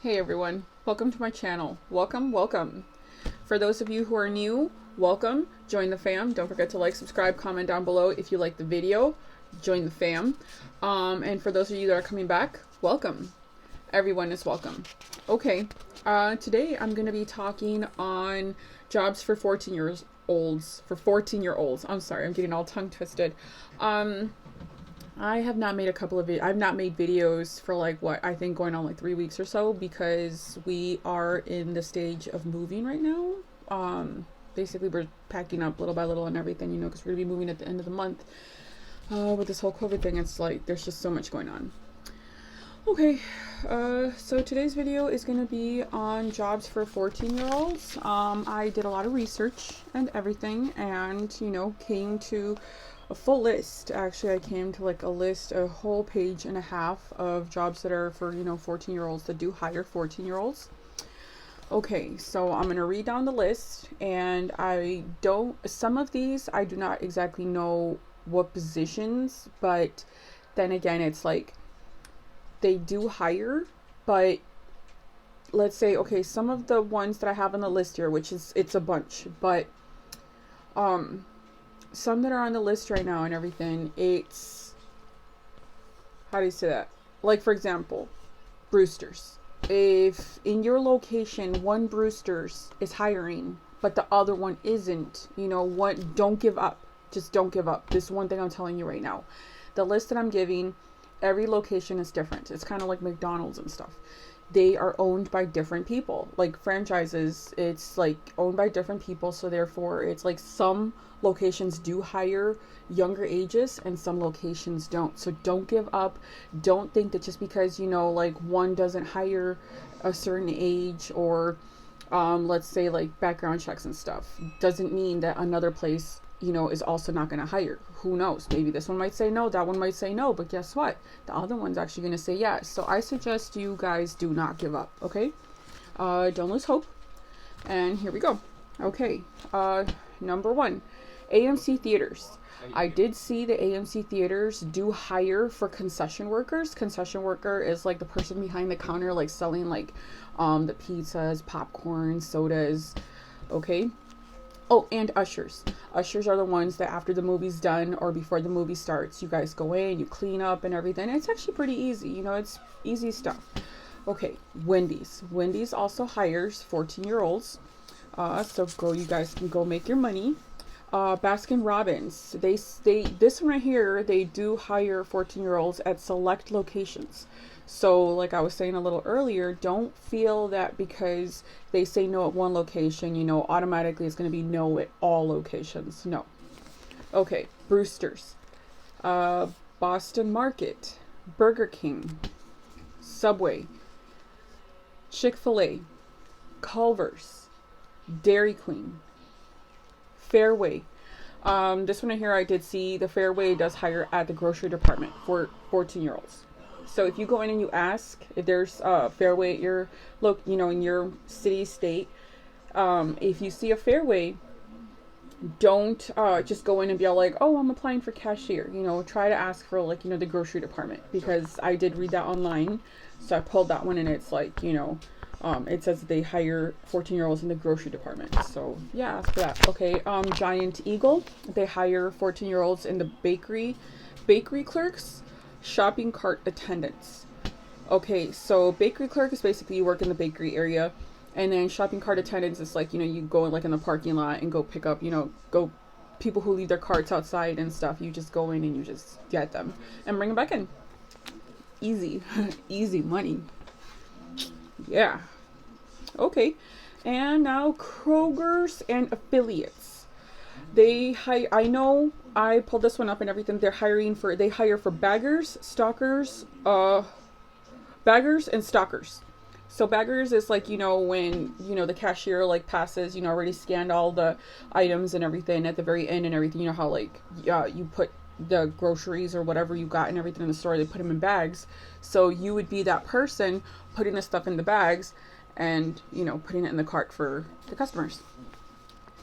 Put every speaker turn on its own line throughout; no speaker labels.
Hey everyone, welcome to my channel. Welcome. For those of you who are new, welcome. Join the fam. Don't forget to like, subscribe, comment down below if you like the video. Join the fam. And for those of you that are coming back, welcome. Everyone is welcome. Okay, today I'm going to be talking on jobs for 14-year-olds. I'm sorry, I'm getting all tongue twisted. I have not made I've not made videos for like what I think going on like 3 weeks or so because we are in the stage of moving right now. Basically we're packing up little by little and everything, you know, because we're gonna be moving at the end of the month. With this whole COVID thing, it's like there's just so much going on. Okay, so today's video is going to be on jobs for 14-year-olds. I did a lot of research and everything and, you know, came to a full list. Actually, I came to like a whole page and a half of jobs that are for, you know, 14-year-olds that do hire 14-year-olds. Okay, so I'm going to read down the list, and some of these I do not exactly know what positions, but then again, it's like they do hire, but let's say, okay, some of the ones that I have on the list here, which is, it's a bunch, but some that are on the list right now and everything, it's, how do you say that? Like, for example, Brewster's. If in your location one Brewster's is hiring, but the other one isn't, you know what, don't give up. Just don't give up. This is one thing I'm telling you right now. The list that I'm giving, every location is different. It's kind of like McDonald's and stuff. They are owned by different people. Like franchises, it's like owned by different people. So therefore, it's like some locations do hire younger ages and some locations don't. So don't give up. Don't think that just because, you know, like one doesn't hire a certain age or let's say like background checks and stuff, doesn't mean that another place, you know, is also not going to hire. Who knows? Maybe this one might say no, that one might say no, but guess what? The other one's actually going to say yes. So I suggest you guys do not give up, okay? Don't lose hope. And here we go. Okay, number one, AMC theaters. I did see the AMC theaters do hire for concession workers. Concession worker is like the person behind the counter, like selling like the pizzas, popcorn, sodas, okay? Oh, and ushers. Ushers are the ones that after the movie's done or before the movie starts, you guys go in, you clean up and everything. It's actually pretty easy. You know, it's easy stuff. Okay, Wendy's. Wendy's also hires 14-year-olds. So you guys can go make your money. Baskin Robbins. This one right here, they do hire 14-year-olds at select locations. So like I was saying a little earlier, don't feel that because they say no at one location, you know, automatically it's going to be no at all locations. No. Okay, Brewster's, Boston Market, Burger King, Subway, Chick-fil-A, Culver's, Dairy Queen, Fairway. This one here I did see the Fairway does hire at the grocery department for 14-year-olds. So if you go in and you ask if there's a Fairway at your in your city, state, if you see a Fairway, don't just go in and be all like, oh, I'm applying for cashier. You know, try to ask for like, you know, the grocery department, because I did read that online. So I pulled that one and it's like, you know, it says they hire 14-year-olds in the grocery department. So yeah, ask for that. Okay, Giant Eagle, they hire 14-year-olds in the bakery clerks, shopping cart attendants. Okay, so bakery clerk is basically you work in the bakery area, and then shopping cart attendants is like, you know, you go in like in the parking lot and go pick up, you know, people who leave their carts outside and stuff. You just go in and you just get them and bring them back in. Easy. Easy money. Yeah. Okay. And now Kroger's and affiliates. I know I pulled this one up and everything. They hire for baggers, stalkers, baggers and stalkers. So baggers is like, you know, when, you know, the cashier like passes, you know, already scanned all the items and everything at the very end and everything. You know how like, you put the groceries or whatever you got and everything in the store, they put them in bags. So you would be that person putting the stuff in the bags and, you know, putting it in the cart for the customers.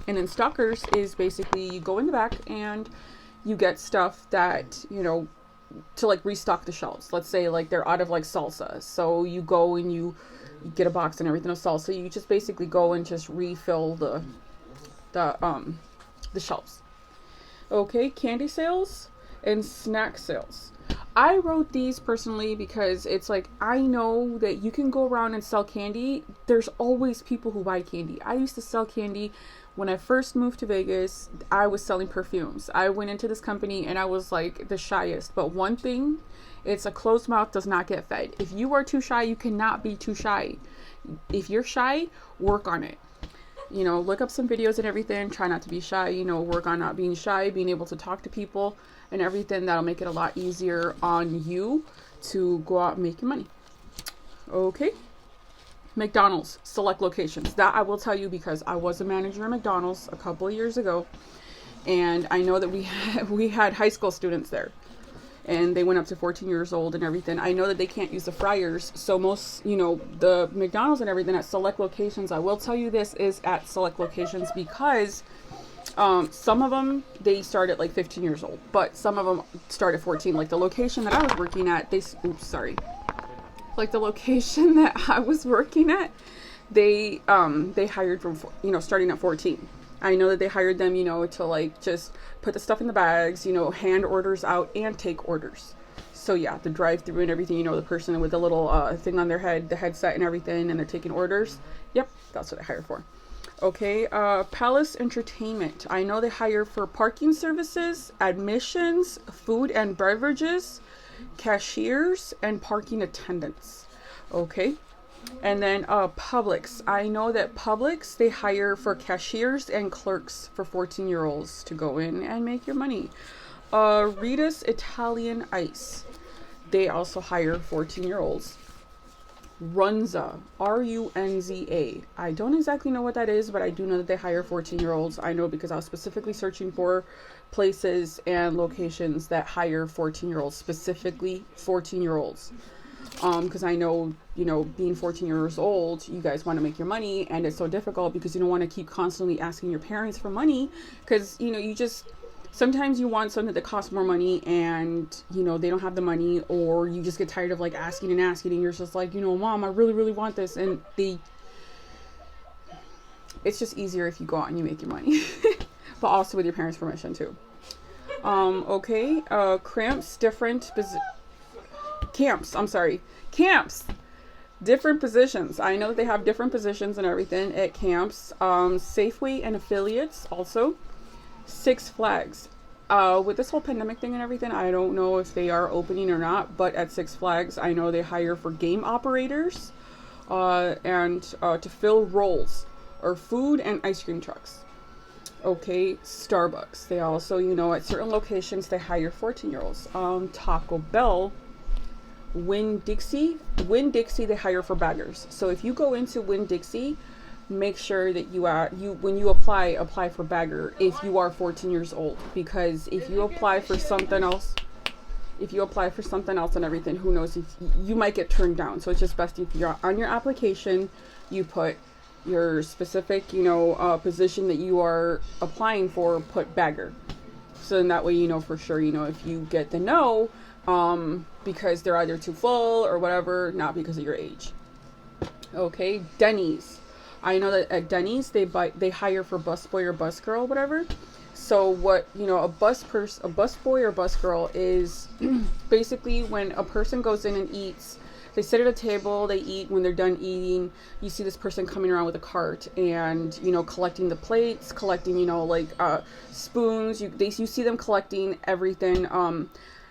And then stalkers is basically you go in the back and you get stuff that, you know, to like restock the shelves. Let's say like they're out of like salsa. So you go and you get a box and everything of salt. So you just basically go and just refill the shelves. Okay, candy sales and snack sales. I wrote these personally because it's like, I know that you can go around and sell candy. There's always people who buy candy. I used to sell candy when I first moved to Vegas. I was selling perfumes. I went into this company and I was like the shyest. But one thing, it's a closed mouth does not get fed. If you are too shy, you cannot be too shy. If you're shy, work on it. Look up some videos and everything. Try not to be shy. Work on not being shy, being able to talk to people and everything. That'll make it a lot easier on you to go out and make your money. Okay. McDonald's select locations. That I will tell you because I was a manager at McDonald's a couple of years ago, and I know that we had high school students there, and they went up to 14 years old and everything. I know that they can't use the fryers, so most, the McDonald's and everything at select locations, I will tell you this is at select locations because some of them, they start at like 15 years old, but some of them start at 14. Like the location that I was working at, like the location that I was working at, they hired from, starting at 14. I know that they hired them, to like just put the stuff in the bags, hand orders out and take orders. So yeah, the drive-through and everything, the person with the little thing on their head, the headset and everything, and they're taking orders. Yep, that's what I hired for. Okay, Palace Entertainment. I know they hire for parking services, admissions, food and beverages, cashiers, and parking attendants. Okay. And then Publix. I know that Publix, they hire for cashiers and clerks for 14-year-olds to go in and make your money. Rita's Italian Ice. They also hire 14-year-olds. Runza. Runza. I don't exactly know what that is, but I do know that they hire 14-year-olds. I know because I was specifically searching for places and locations that hire 14-year-olds, specifically 14-year-olds. Because I know, being 14 years old, you guys want to make your money, and it's so difficult because you don't want to keep constantly asking your parents for money because, sometimes you want something that costs more money and, they don't have the money, or you just get tired of like asking and you're just like, Mom, I really, really want this. And it's just easier if you go out and you make your money, but also with your parents' permission too. Okay. Camps. Different positions. I know that they have different positions and everything at camps. Safeway and affiliates also. Six Flags. With this whole pandemic thing and everything, I don't know if they are opening or not, but at Six Flags, I know they hire for game operators, and to fill roles or food and ice cream trucks. Okay, Starbucks. They also, at certain locations, they hire 14-year-olds. Taco Bell. Winn-Dixie, they hire for baggers. So if you go into Winn-Dixie, make sure that when you apply for bagger if you are 14 years old, because if you apply for something else and everything, who knows, if you might get turned down. So it's just best if you're on your application, you put your specific, position that you are applying for, put bagger. So then that way, for sure, if you get the no, because they're either too full or whatever, not because of your age. Okay, Denny's. I know that at Denny's they hire for busboy or busgirl, whatever. So what, a busboy or busgirl is basically when a person goes in and eats. They sit at a table, they eat. When they're done eating, you see this person coming around with a cart and, collecting the plates, collecting, spoons. You see them collecting everything,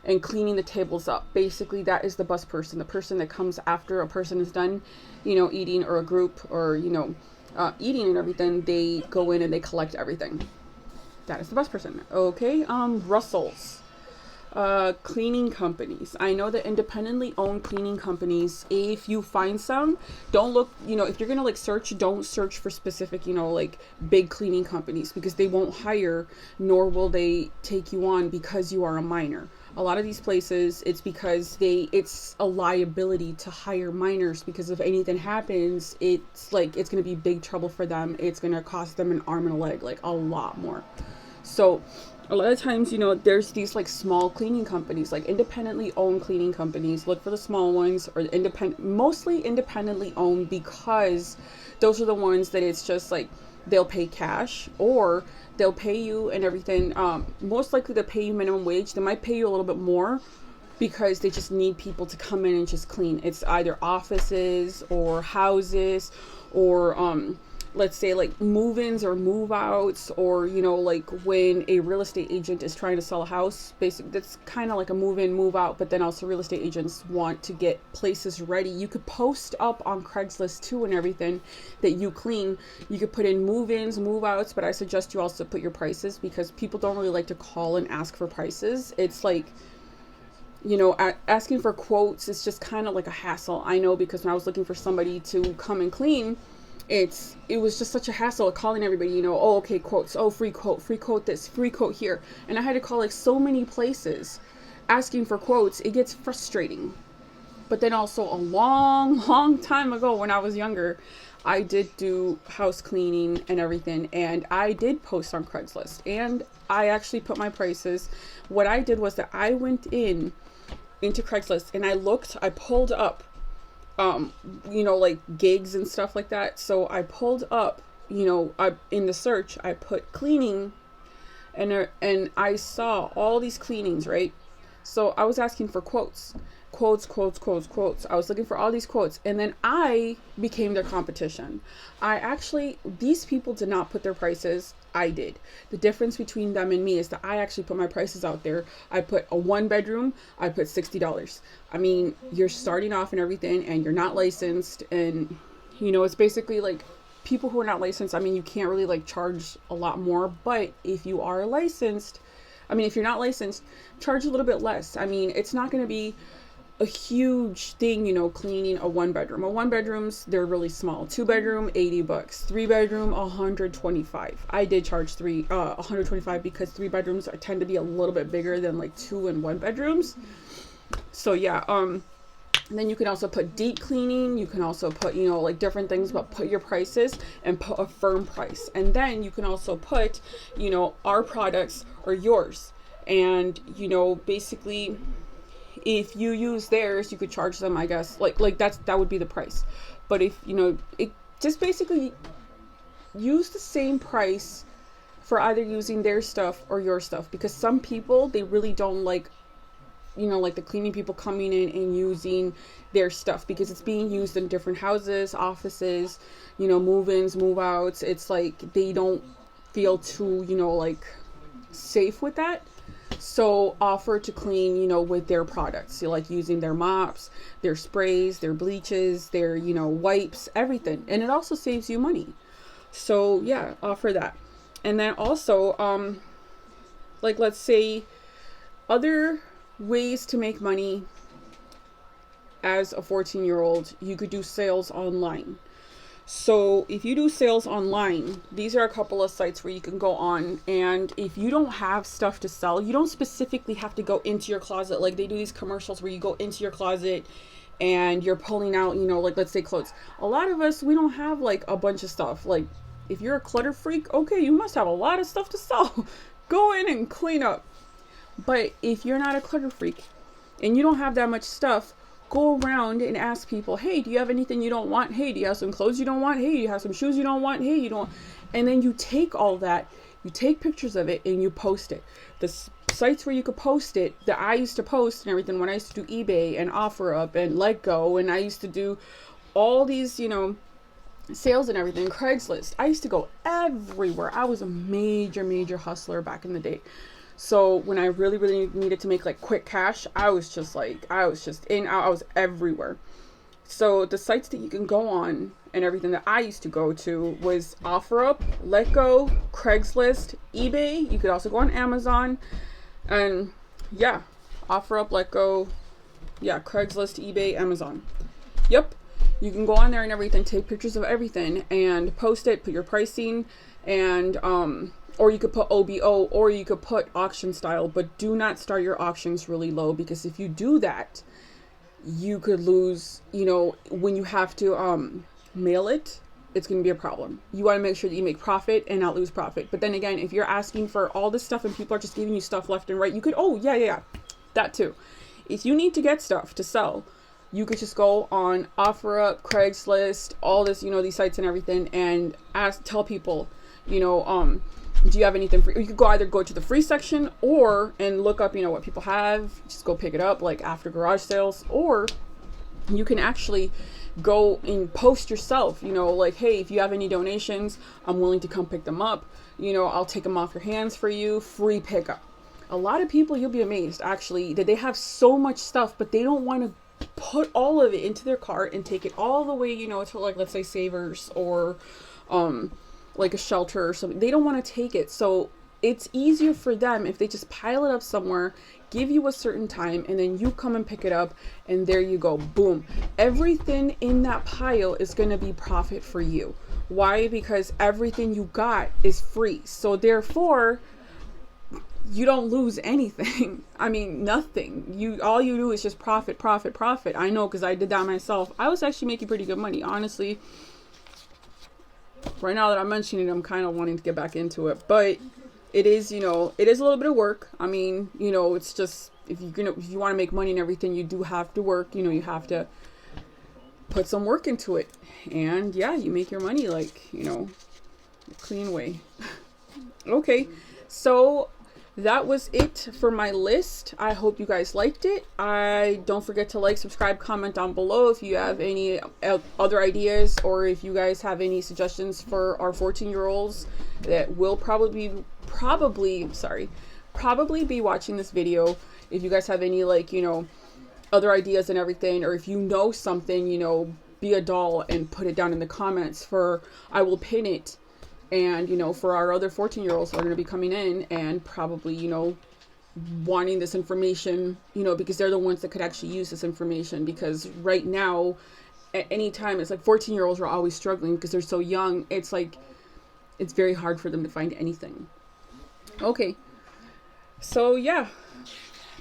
and cleaning the tables up. Basically, that is the bus person, the person that comes after a person is done, eating, or a group, or, eating and everything. They go in and they collect everything. That is the bus person. Okay, Russell's. Cleaning companies. I know that independently owned cleaning companies, if you find some, don't look, if you're gonna search, don't search for specific, big cleaning companies, because they won't hire, nor will they take you on because you are a minor. A lot of these places, it's because it's a liability to hire minors, because if anything happens, it's going to be big trouble for them. It's going to cost them an arm and a leg, a lot more. So a lot of times, there's these like small cleaning companies, like independently owned cleaning companies. Look for the small ones, or mostly independently owned, because those are the ones that it's just like they'll pay cash, or they'll pay you and everything. Most likely they'll pay you minimum wage. They might pay you a little bit more because they just need people to come in and just clean. It's either offices or houses, or let's say like move-ins or move-outs, or like when a real estate agent is trying to sell a house. Basically, that's kind of like a move-in, move-out, but then also real estate agents want to get places ready. You could post up on Craigslist too and everything that you clean. You could put in move-ins, move-outs, but I suggest you also put your prices, because people don't really like to call and ask for prices. It's like, asking for quotes is just kind of like a hassle. I know, because when I was looking for somebody to come and clean, it was just such a hassle calling everybody, oh, okay, quotes, oh, free quote this, free quote here. And I had to call like so many places asking for quotes. It gets frustrating. But then also a long, long time ago when I was younger, I did do house cleaning and everything, and I did post on Craigslist, and I actually put my prices. What I did was that I went into Craigslist and I pulled up like gigs and stuff like that. So I pulled up, in the search, I put cleaning, and I saw all these cleanings, right? So I was asking for quotes. I was looking for all these quotes, and then I became their competition. These people did not put their prices. I did. The difference between them and me is that I actually put my prices out there. I put a 1-bedroom, I put $60. I mean, you're starting off and everything, and you're not licensed, and it's basically like people who are not licensed. I mean, you can't really like charge a lot more, but if you are licensed, if you're not licensed, charge a little bit less. I mean, it's not going to be a huge thing, cleaning a 1-bedroom. A 1-bedrooms, they're really small. 2-bedroom, $80. 3-bedroom, $125. I did charge $125 because 3-bedrooms tend to be a little bit bigger than like 2 and 1-bedrooms. So yeah, and then you can also put deep cleaning. You can also put, like different things, but put your prices and put a firm price. And then you can also put, our products or yours. And, basically, if you use theirs, you could charge them, I guess, like that would be the price. But if, it just basically use the same price for either using their stuff or your stuff, because some people, they really don't like, like the cleaning people coming in and using their stuff, because it's being used in different houses, offices, move-ins, move-outs. It's like they don't feel too, like safe with that. So offer to clean, with their products. So like using their mops, their sprays, their bleaches, their, wipes, everything. And it also saves you money. So yeah, offer that. And then also, like let's say other ways to make money as a 14-year-old, you could do sales online. So if you do sales online, these are a couple of sites where you can go on, and if you don't have stuff to sell, you don't specifically have to go into your closet. Like they do these commercials where you go into your closet and you're pulling out, like let's say clothes. A lot of us, we don't have like a bunch of stuff. Like if you're a clutter freak, okay, you must have a lot of stuff to sell. Go in and clean up. But if you're not a clutter freak and you don't have that much stuff, go around and ask people, hey, do you have anything you don't want? Hey, do you have some clothes you don't want? Hey, do you have some shoes you don't want? Hey, you don't. And then you take all that, you take pictures of it, and you post it. The sites where you could post it, that I used to post and everything, when I used to do eBay and OfferUp and Letgo, and I used to do all these, sales and everything, Craigslist. I used to go everywhere. I was a major hustler back in the day. So when I really needed to make like quick cash, I was just in, out, I was everywhere. So the sites that you can go on and everything that I used to go to was OfferUp, Letgo, Craigslist, eBay. You could also go on Amazon, and yeah, OfferUp, Letgo, yeah, Craigslist, eBay, Amazon. Yep. You can go on there and everything, take pictures of everything and post it, put your pricing, and or you could put OBO, or you could put auction style, but do not start your auctions really low, because if you do that, you could lose, when you have to mail it, it's going to be a problem. You want to make sure that you make profit and not lose profit. But then again, if you're asking for all this stuff and people are just giving you stuff left and right, you could, oh yeah, that too. If you need to get stuff to sell, you could just go on OfferUp, Craigslist, all this, these sites and everything, and tell people, do you have anything free? You could either go to the free section and look up, what people have, just go pick it up, like after garage sales, or you can actually go and post yourself, like, hey, if you have any donations, I'm willing to come pick them up. I'll take them off your hands for you, free pickup. A lot of people, you'll be amazed actually, that they have so much stuff, but they don't want to put all of it into their cart and take it all the way, to like, let's say Savers or like a shelter or something. They don't want to take it. So it's easier for them if they just pile it up somewhere, give you a certain time, and then you come and pick it up, and there you go. Boom. Everything in that pile is going to be profit for you. Why? Because everything you got is free. So therefore, you don't lose anything. I mean, nothing. All you do is just profit. I know, because I did that myself. I was actually making pretty good money, honestly. Right now that I'm mentioning it, I'm kind of wanting to get back into it, but it is, it is a little bit of work. I mean, it's just, if you want to make money and everything, you do have to work. You have to put some work into it, and yeah, you make your money like, a clean way. Okay, so that was it for my list. I hope you guys liked it. Don't forget to like, subscribe, comment down below if you have any other ideas, or if you guys have any suggestions for our 14-year-olds that will probably be watching this video. If you guys have any, like, other ideas and everything, or if you know something, be a doll and put it down in the comments I will pin it. And, for our other 14-year-olds who are going to be coming in and probably, wanting this information, because they're the ones that could actually use this information. Because right now, at any time, it's like 14-year-olds are always struggling because they're so young. It's like, it's very hard for them to find anything. Okay. So, yeah,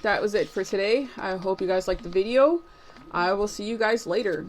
that was it for today. I hope you guys liked the video. I will see you guys later.